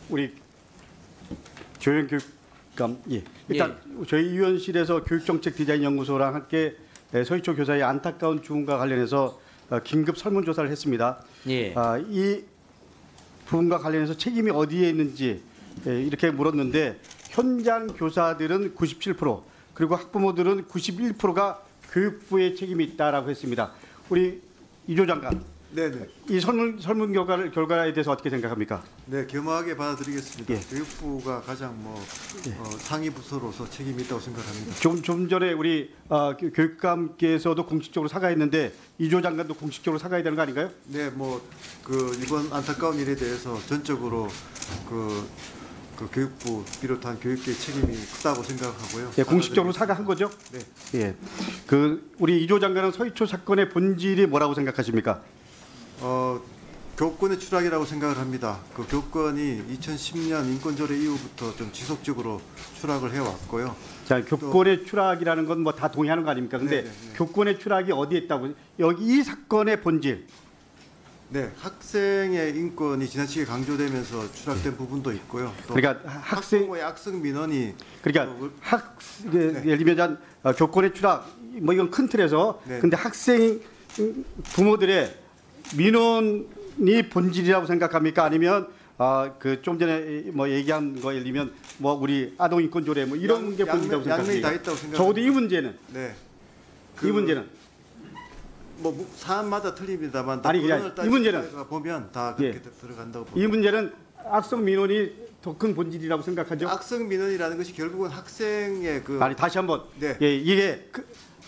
우리 조영교육감, 일단 저희 위원실에서 교육정책 디자인 연구소랑 함께 서희초 교사의 안타까운 죽음과 관련해서 긴급 설문조사를 했습니다. 이 부분과 관련해서 책임이 어디에 있는지 이렇게 물었는데 현장 교사들은 97%, 그리고 학부모들은 91%가 교육부의 책임이 있다라고 했습니다. 우리 이조 장관, 이 설문 결과에 대해서 어떻게 생각합니까? 네, 겸허하게 받아들이겠습니다. 교육부가 가장 상위 부서로서 책임이 있다고 생각합니다. 좀 전에 우리 교육감께서도 공식적으로 사과했는데 이조 장관도 공식적으로 사과해야 되는 거 아닌가요? 네, 이번 안타까운 일에 대해서 전적으로 그 교육부 비롯한 교육계의 책임이 크다고 생각하고요. 공식적으로 사과한 거죠? 네. 우리 이조 장관은 서희초 사건의 본질이 뭐라고 생각하십니까? 교권의 추락이라고 생각을 합니다. 그 교권이 2010년 인권조례 이후부터 좀 지속적으로 추락을 해왔고요. 자, 교권의 추락이라는 건 뭐 다 동의하는 거 아닙니까? 근데 교권의 추락이 어디에 있다고? 여기 이 사건의 본질. 네, 학생의 인권이 지나치게 강조되면서 추락된 부분도 있고요. 또 그러니까 학부모의 악성 민원이 예를 들면 교권의 추락 이건 큰 틀에서 근데 학생 부모들의 민원이 본질이라고 생각합니까? 아니면 좀 전에 얘기한 거 예를 들면 우리 아동 인권 조례 이런 게 본질이라고 생각합니까? 양면이 다 있다고 생각합니다. 적어도 이 문제는 이 문제는 사안마다 틀립니다만 이 문제는 보면 다 그렇게 들어간다고 봅니다. 이 문제는 악성 민원이 더 큰 본질이라고 생각하죠? 악성 민원이라는 것이 결국은 학생의 다시 한번 이게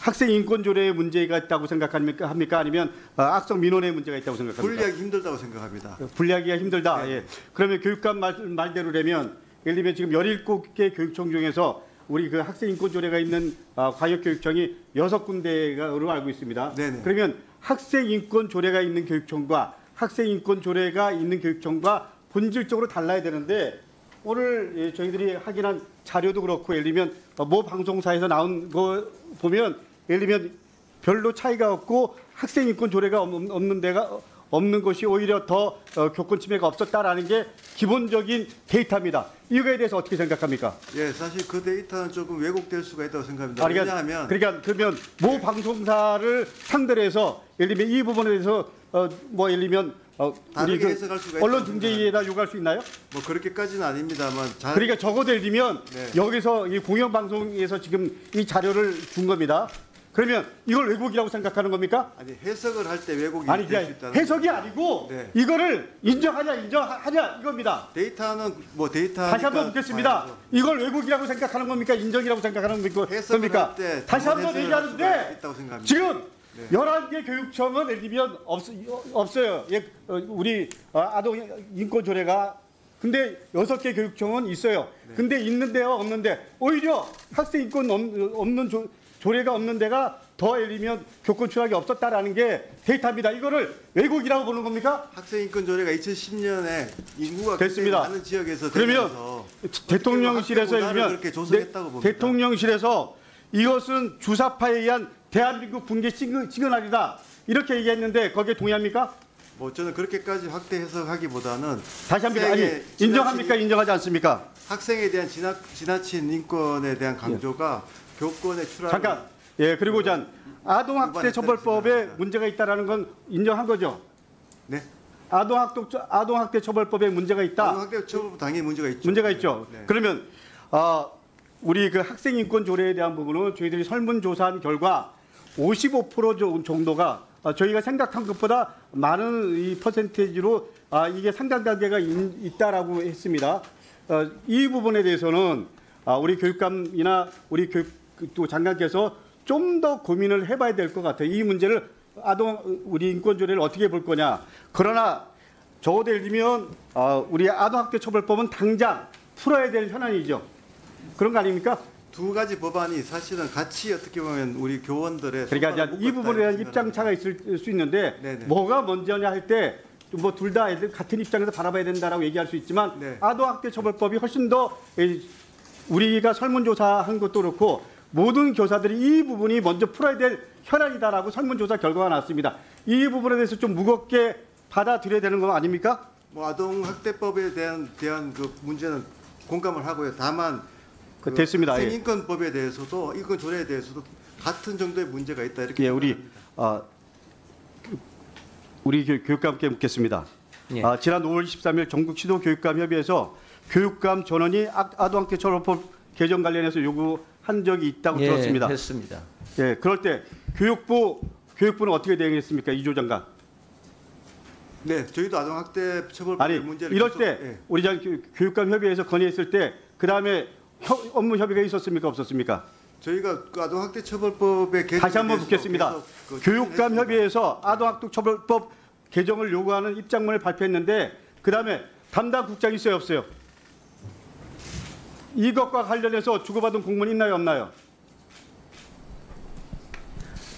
학생 인권 조례에 문제가 있다고 생각합니까? 아니면 악성 민원에 문제가 있다고 생각합니까? 분리하기 힘들다고 생각합니다. 분리하기가 힘들다. 그러면 교육감 말대로라면 예를 들면 지금 17개 교육청 중에서 우리 그 학생 인권 조례가 있는 광역교육청이 6군데로 알고 있습니다. 그러면 학생 인권 조례가 있는 교육청과 학생 인권 조례가 있는 교육청과 본질적으로 달라야 되는데 오늘 저희들이 확인한 자료도 그렇고 예를 들면 모 방송사에서 나온 거 보면 예를 들면 별로 차이가 없고 학생 인권 조례가 없는 것이 오히려 더 교권 침해가 없었다라는 게 기본적인 데이터입니다. 이거에 대해서 어떻게 생각합니까? 사실 그 데이터는 조금 왜곡될 수가 있다고 생각합니다. 왜냐하면 그러면 모 방송사를 상대로 해서 예를 들면 이 부분에 대해서 예를 들면 우리 언론중재위에다 요구할 수 있나요? 그렇게까지는 아닙니다만. 그러니까 적어도 예를 들면 여기서 이 공영방송에서 지금 이 자료를 준 겁니다. 그러면 이걸 왜곡이라고 생각하는 겁니까? 아니, 해석을 할 때 왜곡이 될 수 있다는 해석이 아니고 이거를 인정하냐 이겁니다. 데이터는 데이터 다시 한번 묻겠습니다. 이걸 왜곡이라고 생각하는 겁니까? 인정이라고 생각하는 겁니까? 다시 한번 얘기하는데 지금 11개 교육청은 예를 들면 없어요. 우리 아동 인권 조례가. 근데 6개 교육청은 있어요. 근데 있는데요, 없는데 오히려 학생 인권 없는 조례가 없는 데가 더 예를 들면 교권 추락이 없었다라는 게 데이터입니다. 이거를 왜곡이라고 보는 겁니까? 학생 인권 조례가 2010년에 인구가 됐습니다. 많은 지역에서 그러면 대통령실에서 대통령실에서 이것은 주사파에 의한 대한민국 붕괴 시그널이다 이렇게 얘기했는데 거기에 동의합니까? 저는 그렇게까지 확대 해석하기보다는 다시 한번 인정합니까? 인정하지 않습니까? 학생에 대한 지나친 인권에 대한 강조가 교권의 추락. 잠깐. 그리고 아동학대 처벌법에 문제가 있다라는 건 인정한 거죠? 네. 아동학대 처벌법에 문제가 있다. 아동학대 처벌법 당연히 문제가 있죠. 문제가 있죠. 그러면 우리 그 학생 인권 조례에 대한 부분은 저희들이 설문조사한 결과 55% 정도가 저희가 생각한 것보다 많은 이 퍼센테이지로 이게 상당 단계가 있다라고 했습니다. 이 부분에 대해서는 우리 교육감이나 우리 또 장관께서 좀 더 고민을 해봐야 될 것 같아요. 이 문제를 우리 인권조례를 어떻게 볼 거냐. 그러나 적어도 예를 들면 우리 아동학대 처벌법은 당장 풀어야 될 현안이죠. 그런 거 아닙니까? 두 가지 법안이 사실은 같이 어떻게 보면 우리 교원들의 그러니까 이 부분에 대한 입장차가 있을 수 있는데 뭐가 먼저냐 할 때 둘 다 같은 입장에서 바라봐야 된다라고 얘기할 수 있지만 아동학대 처벌법이 훨씬 더 우리가 설문조사한 것도 그렇고 모든 교사들이 이 부분이 먼저 풀어야 될 현안이다라고 설문조사 결과가 나왔습니다. 이 부분에 대해서 좀 무겁게 받아들여야 되는 거 아닙니까? 뭐 아동 학대법에 대한 그 문제는 공감을 하고요. 다만 그 됐습니다. 예. 인권법에 대해서도 인권 조례에 대해서도 같은 정도의 문제가 있다 이렇게. 예, 우리 교육감께 묻겠습니다. 예. 지난 5월 23일 전국 시도교육감 협의회에서 교육감 전원이 아동학대 처벌법 개정 관련해서 요구한 적이 있다고 들었습니다. 했습니다. 예, 그럴 때 교육부는 어떻게 대응했습니까, 이조 장관? 네, 저희도 아동학대 처벌법 아니, 문제를 이럴 계속, 때 예. 우리 교육감 협의회에서 건의했을 때 그 다음에 업무 협의가 있었습니까, 없었습니까? 저희가 그 아동학대 처벌법의 개정 다시 한번 묻겠습니다. 교육감 협의회에서 아동학대 처벌법 개정을 요구하는 입장문을 발표했는데 그 다음에 담당 국장이 있어요, 없어요? 이것과 관련해서 주고받은 공문이 있나요, 없나요?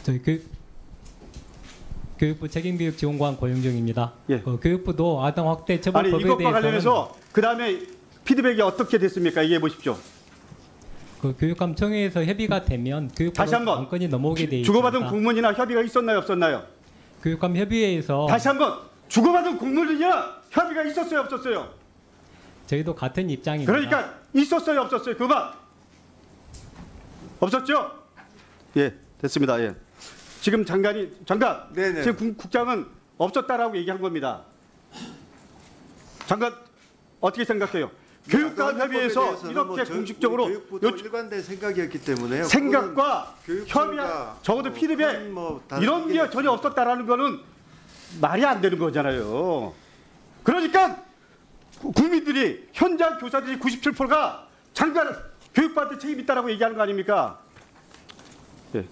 저희 교육부 책임교육지원관 고영정입니다. 예. 교육부도 아동학대 아니, 처벌법에 이것과 대해서는 관련해서 그 다음에 피드백이 어떻게 됐습니까? 얘기해 보십시오. 그 교육감청회에서 협의가 되면 다시 교육부로 한번 안건이 넘어오게 돼 있습니다. 주고받은 공문이나 협의가 있었나요, 없었나요? 교육감 협의회에서 다시 한번 주고받은 공문이나 협의가 있었어요, 없었어요? 저희도 같은 입장입니다. 그러니까 있었어요, 없었어요? 그만. 없었죠? 예, 됐습니다. 예. 지금 장관, 네네. 지금 국장은 없었다라고 얘기한 겁니다. 장관 어떻게 생각해요? 교육감 협의회에서 이렇게 공식적으로 교육부도 일관된 생각이었기 때문에요. 생각과 교육부가 협의, 적어도 피드백 다른 이런 게 전혀 없었다라는 거는 말이 안 되는 거잖아요. 그러니까 국민들이 현장 교사들이 97%가 장관 교육부한테 책임 있다라고 얘기하는 거 아닙니까? 예.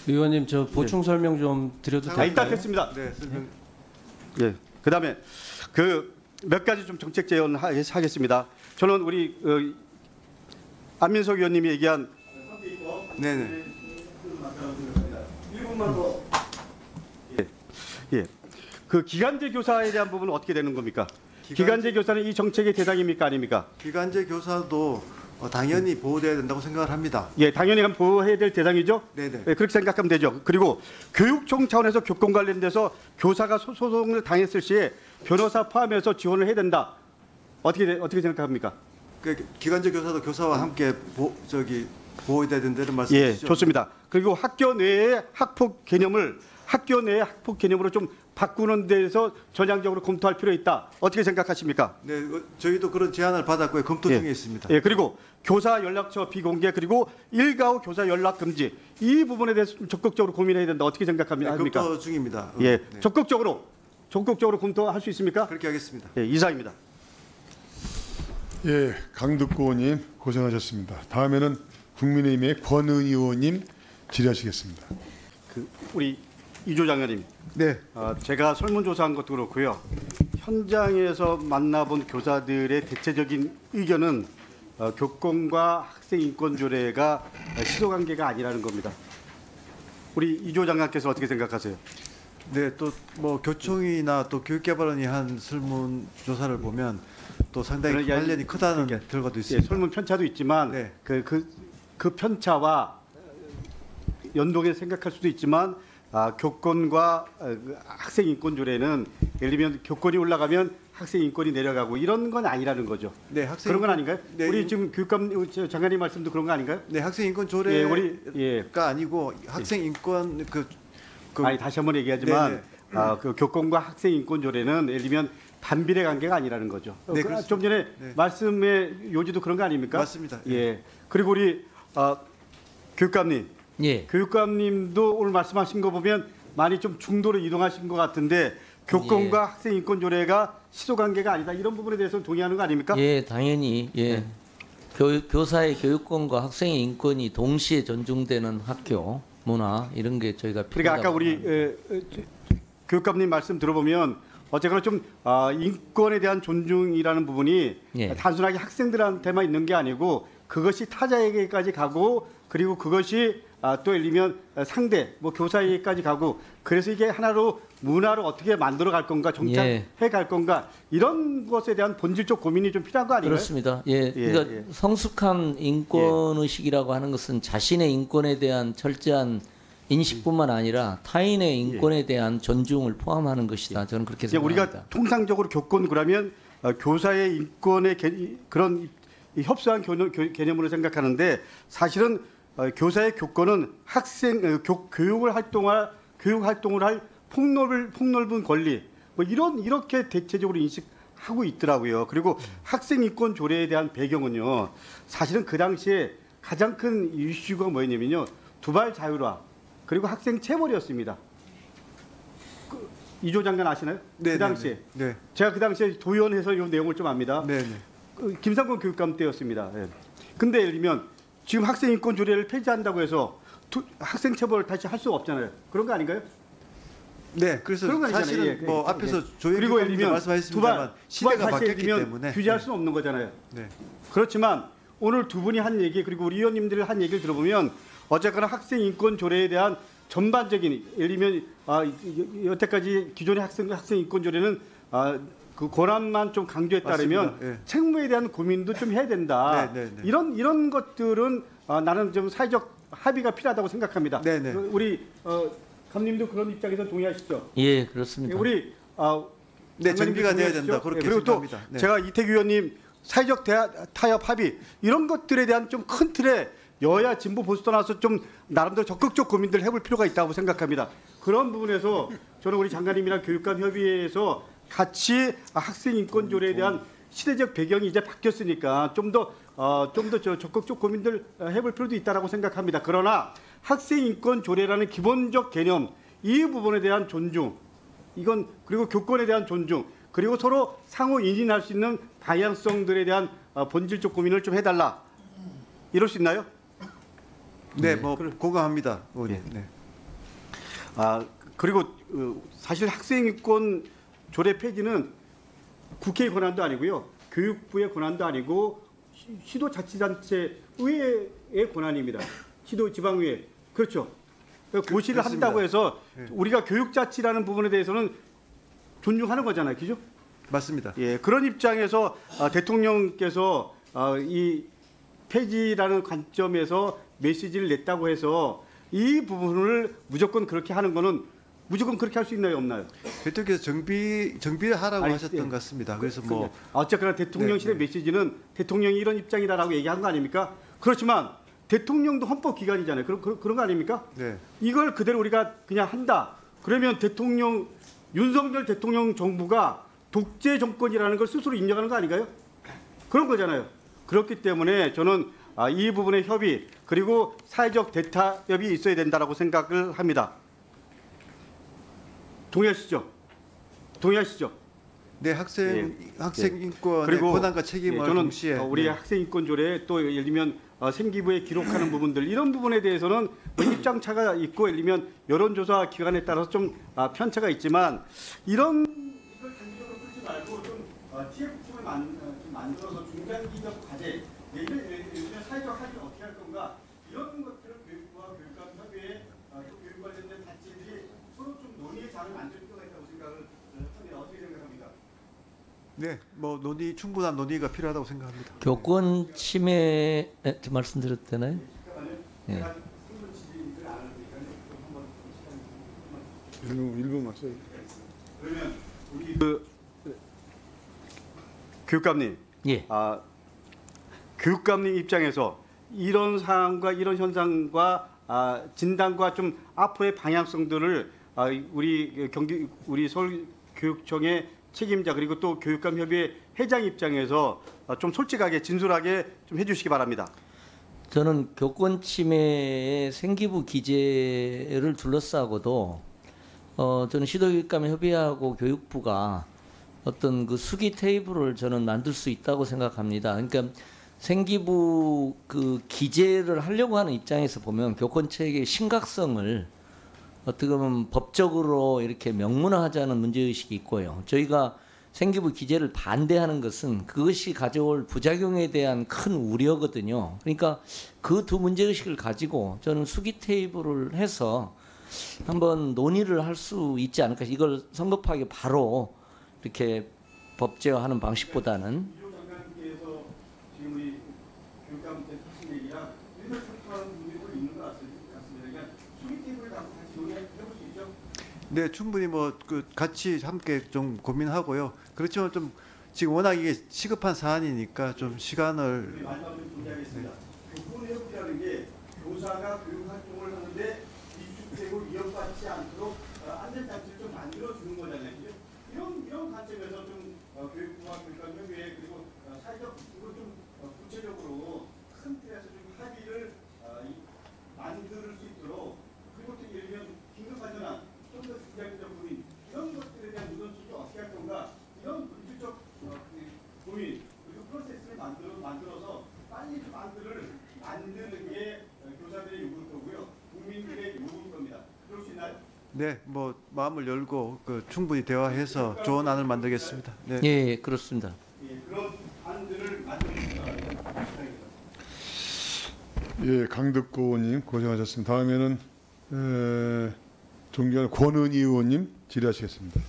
의원님 저 보충 설명 좀 드려도 될까요? 일단 됐습니다. 네, 설명. 예. 그다음에 그 몇 가지 좀 정책 제언 하겠습니다. 저는 우리 안민석 의원님이 얘기한 네네. 1분만 더. 예. 그 기간제 교사에 대한 부분은 어떻게 되는 겁니까? 기간제 교사는 이 정책의 대상입니까, 아닙니까? 기간제 교사도 당연히 보호돼야 된다고 생각을 합니다. 예, 당연히 보호해야 될 대상이죠. 네네. 예, 그렇게 생각하면 되죠. 그리고 교육청 차원에서 교권 관련돼서 교사가 소송을 당했을 시에 변호사 포함해서 지원을 해야 된다. 어떻게 생각합니까? 그 기간제 교사도 교사와 함께 보호돼야 된다는 말씀이시죠? 예, 좋습니다. 그리고 학교 내의 학폭 개념으로 좀 바꾸는 데에서 전향적으로 검토할 필요 있다. 어떻게 생각하십니까? 네, 저희도 그런 제안을 받았고요. 검토 중에 있습니다. 예, 그리고 교사 연락처 비공개 그리고 일가 후 교사 연락 금지 이 부분에 대해서 좀 적극적으로 고민해야 된다. 어떻게 생각합니까? 네, 검토 중입니다. 예, 네. 적극적으로 검토할 수 있습니까? 그렇게 하겠습니다. 예, 이상입니다. 예, 강득구 의원님 고생하셨습니다. 다음에는 국민의힘의 권은 의원님 질의하시겠습니다. 우리 이조 장관님, 네. 제가 설문조사한 것도 그렇고요. 현장에서 만나본 교사들의 대체적인 의견은 교권과 학생인권조례가 시도관계가 아니라는 겁니다. 우리 이조 장관께서 어떻게 생각하세요? 네, 또 뭐 교총이나 또 교육개발원이 한 설문 조사를 보면 또 상당히 관련이 크다는 결과도 있습니다. 예, 설문 편차도 있지만 네. 그 편차와 연동해 생각할 수도 있지만 교권과 학생 인권 조례는 예를 들면 교권이 올라가면 학생 인권이 내려가고 이런 건 아니라는 거죠. 네, 학생 그런 건 아닌가요? 네, 우리 지금 교육감 장관님 말씀도 그런 거 아닌가요? 네, 학생 인권 조례가 아니고 학생 인권 아니 다시 한번 얘기하지만 네, 그 교권과 학생 인권 조례는 예를 들면 반비례 관계가 아니라는 거죠. 네, 좀 전에 네. 말씀의 요지도 그런 거 아닙니까? 맞습니다. 예. 그리고 우리 교육감님. 예. 교육감님도 오늘 말씀하신 거 보면 많이 좀 중도로 이동하신 것 같은데 교권과 학생 인권 조례가 시도관계가 아니다 이런 부분에 대해서 동의하는 거 아닙니까? 예, 당연히 예. 교사의 교육권과 학생의 인권이 동시에 존중되는 학교 문화 이런 게 저희가 그러니까 아까 우리 교육감님 말씀 들어보면 어쨌거나 좀 인권에 대한 존중이라는 부분이 예. 단순하게 학생들한테만 있는 게 아니고 그것이 타자에게까지 가고 그리고 그것이 또 예를 들면 상대 뭐 교사에게까지 가고 그래서 이게 하나로 문화로 어떻게 만들어 갈 건가 정착해 갈 건가 이런 것에 대한 본질적 고민이 좀 필요한 거 아닌가요? 그렇습니다. 예, 그러니까 성숙한 인권 의식이라고 하는 것은 자신의 인권에 대한 철저한 인식뿐만 아니라 타인의 인권에 대한 존중을 포함하는 것이다. 저는 그렇게 생각합니다. 우리가 통상적으로 교권구라면 교사의 인권의 그런 이 협소한 개념으로 생각하는데 사실은 교사의 교권은 학생 교육 활동을 할 폭넓은 권리 뭐 이렇게 대체적으로 인식하고 있더라고요. 그리고 학생 인권 조례에 대한 배경은요. 사실은 그 당시에 가장 큰 이슈가 뭐였냐면요. 두발 자율화 그리고 학생 체벌이었습니다. 이조 장관 아시나요? 네, 그 당시에. 네. 제가 그 당시에 도의원에서 이 내용을 좀 압니다. 네. 김상곤 교육감 때였습니다. 예. 근데 예를 들면 지금 학생 인권 조례를 폐지한다고 해서 학생 체벌을 다시 할 수가 없잖아요. 그런 거 아닌가요? 네, 그래서 그런 거 아니잖아요. 사실은 예, 뭐 예, 앞에서 예. 조혜 그리고 예를 들면 말씀하셨습니다만 시대가 바뀌었기 때문에 규제할 수는 없는 거잖아요. 네. 그렇지만 오늘 두 분이 한 얘기 그리고 우리 의원님들이 한 얘기를 들어보면 어쨌거나 학생 인권 조례에 대한 전반적인 예를 들면 여태까지 기존의 학생 인권 조례는 그 권한만 좀 강조했다면 맞습니다. 예. 책무에 대한 고민도 좀 해야 된다. 네. 이런 것들은 나는 좀 사회적 합의가 필요하다고 생각합니다. 네. 우리 감님도 그런 입장에서 동의하시죠? 예, 그렇습니다. 우리 네, 정비가 돼야 동의하시죠? 된다. 그렇게 그리고 또 생각합니다. 네. 제가 이태규 의원님 사회적 타협 합의 이런 것들에 대한 좀 큰 틀에 여야 진보 보수 떠나서 좀 나름대로 적극적 고민들 해볼 필요가 있다고 생각합니다. 그런 부분에서 저는 우리 장관님이랑 교육감 협의회에서 같이 학생 인권 조례에 대한 시대적 배경이 이제 바뀌었으니까 좀 더 적극적 고민들 해볼 필요도 있다라고 생각합니다. 그러나 학생 인권 조례라는 기본적 개념 이 부분에 대한 존중 이건 그리고 교권에 대한 존중 그리고 서로 상호 인인할 수 있는 방향성들에 대한 본질적 고민을 좀 해달라. 이럴 수 있나요? 네, 뭐 공감합니다. 네. 그리고 사실 학생 인권 조례 폐지는 국회의 권한도 아니고요. 교육부의 권한도 아니고 시도자치단체 의회의 권한입니다. 시도 지방의회. 그렇죠. 고시를 그렇습니다. 한다고 해서 네. 우리가 교육자치라는 부분에 대해서는 존중하는 거잖아요. 그죠? 맞습니다. 예, 그런 입장에서 대통령께서 이 폐지라는 관점에서 메시지를 냈다고 해서 이 부분을 무조건 그렇게 하는 거는 무조건 그렇게 할 수 있나요, 없나요? 대통령께서 정비를 하라고 아니, 하셨던 것 같습니다. 그래서 뭐 어쨌거나 대통령실의 메시지는 대통령이 이런 입장이다라고 얘기한 거 아닙니까? 그렇지만 대통령도 헌법기관이잖아요. 그런 거 아닙니까? 네. 이걸 그대로 우리가 그냥 한다. 그러면 윤석열 대통령 정부가 독재 정권이라는 걸 스스로 인정하는 거 아닌가요? 그런 거잖아요. 그렇기 때문에 저는 이 부분의 협의 그리고 사회적 대타협이 있어야 된다라고 생각을 합니다. 동의하시죠? 네, 학생 인권의 그리고 권한과 책임을 저는 동시에 우리 학생 인권 조례 또 예를 들면 생기부에 기록하는 부분들 이런 부분에 대해서는 뭐 입장 차가 있고 예를 들면 여론조사 기관에 따라서 좀 편차가 있지만 이걸 단기적으로 풀지 말고 좀 TF팀을 만들어서 중장기적 과제 예를 들면 사회적 합의를 어떻게 할 건가 이런 것들을 교육부와 교육감 협의회 또 교육 관련된 단체들이 서로 좀 논의의 장을 만들 필요가 있다고 생각을 합니다. 어떻게 생각합니까? 네, 뭐 충분한 논의가 필요하다고 생각합니다. 교권 침해 말씀드려도 되나요? 예. 일부만 써요. 그러면 우리 교육감님, 예. 교육감님 입장에서 이런 상황과 이런 현상과 진단과 좀 앞으로의 방향성들을 우리 서울교육청의 책임자 그리고 또 교육감협의회 회장 입장에서 좀 솔직하게 진솔하게 좀 해주시기 바랍니다. 저는 교권 침해의 생기부 기재를 둘러싸고도 저는 시도교육감 협의하고 교육부가 어떤 그 수기 테이블을 저는 만들 수 있다고 생각합니다. 그러니까 생기부 그 기재를 하려고 하는 입장에서 보면 교권 체계의 심각성을 어떻게 보면 법적으로 이렇게 명문화하자는 문제의식이 있고요. 저희가 생기부 기재를 반대하는 것은 그것이 가져올 부작용에 대한 큰 우려거든요. 그러니까 그 두 문제의식을 가지고 저는 수기 테이블을 해서 한번 논의를 할 수 있지 않을까. 이걸 성급하게 바로 이렇게 법제화하는 방식보다는 이조 장관님께서 지금 우리 교육감한테 하신 얘기랑 일맥상통하는 부분이 있는 것 같습니다. 그러니까 수립 테이블을 갖고 같이 논의해 볼 수 있죠? 네, 충분히 뭐 그 같이 함께 좀 고민하고요. 그렇지만 좀 지금 워낙 이게 시급한 사안이니까 좀 시간을 마지막으로 좀 정리하겠습니다. 교권 회복이라는 게 교사가 교육 활동을 하는데 위축되고 위협받지 않도록 안전장치를 좀 만들어주는 거잖아요. 그죠? 이런 관점에서 좀 교육부와 교육감 협의회 그리고 사회적 구조로 좀 구체적으로 큰 틀에서 좀 합의를 만들 수 있도록 그리고 또 예를 들면 긴급안전한 좀 더 중장기적 고민 이런 것들에 대한 우선순위 어떻게 할 건가 이런 물질적 고민 그리고 프로세스를 만들어서 빨리 좀 만드는 게 교사들의 요구일 거고요. 국민들의 요구일 겁니다. 그럴 수 있나요? 네, 뭐 마음을 열고 그 충분히 대화해서 좋은 안을 만들겠습니다. 네. 예, 그렇습니다. 예, 그런 안들을 만들겠습니다. 예, 강덕구 의원님 고생하셨습니다. 다음에는 존경하는 권은희 의원님 질의하시겠습니다.